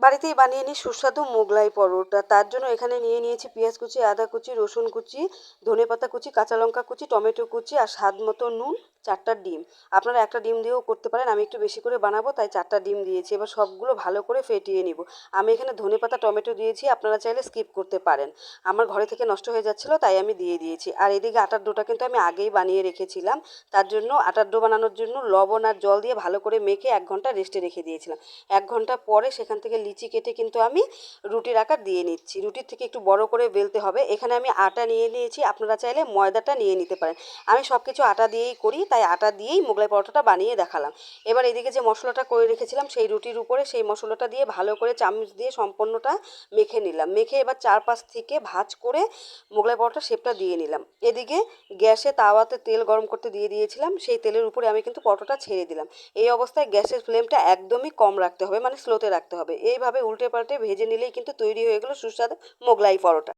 বাড়িতেই বানিয়ে নিই সুস্বাদু মোগলাই পরোটা। তার জন্য এখানে নিয়ে নিয়েছি পেঁয়াজ কুচি, আদা কুচি, রসুন কুচি, ধনেপাতা কুচি, কাঁচা লঙ্কা কুচি, টমেটো কুচি আর স্বাদ মতো নুন, 4টা ডিম। আপনারা একটা ডিম দিয়েও করতে পারেন, আমি একটু বেশি করে বানাবো তাই 4টা ডিম দিয়েছি। এবার সবগুলো ভালো করে ফেটিয়ে নিব। আমি এখানে ধনেপাতা টমেটো দিয়েছি, আপনারা চাইলে স্কিপ করতে পারেন। আমার ঘরে থেকে নষ্ট হয়ে যাচ্ছিলো তাই আমি দিয়ে দিয়েছি। আর এদিকে আটার ডোটা কিন্তু আমি আগেই বানিয়ে রেখেছিলাম। তার জন্য আটার ডো বানানোর জন্য লবণ আর জল দিয়ে ভালো করে মেখে 1 ঘন্টা রেস্টে রেখে দিয়েছিলাম। 1 ঘন্টা পরে সেখান থেকে লিচি কেটে কিন্তু আমি রুটির আকার দিয়ে নিচ্ছি। রুটির থেকে একটু বড় করে বেলতে হবে। এখানে আমি আটা নিয়ে নিয়েছি, আপনারা চাইলে ময়দাটা নিয়ে নিতে পারেন। আমি সব কিছু আটা দিয়েই করি তাই আটা দিয়েই মোগলাই পরোটাটা বানিয়ে দেখালাম। এবার এদিকে যে মশলাটা করে রেখেছিলাম সেই রুটির উপরে সেই মশলাটা দিয়ে ভালো করে চামচ দিয়ে সম্পূর্ণটা মেখে নিলাম। মেখে এবার 4 পাশ থেকে ভাঁজ করে মোগলাই পরোটার শেপটা দিয়ে নিলাম। এদিকে গ্যাসে তাওয়াতে তেল গরম করতে দিয়ে দিয়েছিলাম, সেই তেলের উপরে আমি কিন্তু পরোটাটা ছেড়ে দিলাম। এই অবস্থায় গ্যাসের ফ্লেমটা একদমই কম রাখতে হবে, মানে স্লোতে রাখতে হবে। এইভাবে উল্টে পাল্টে ভেজে নিলেই কিন্তু তৈরি হয়ে গেলো সুস্বাদু মোগলাই পরোটা।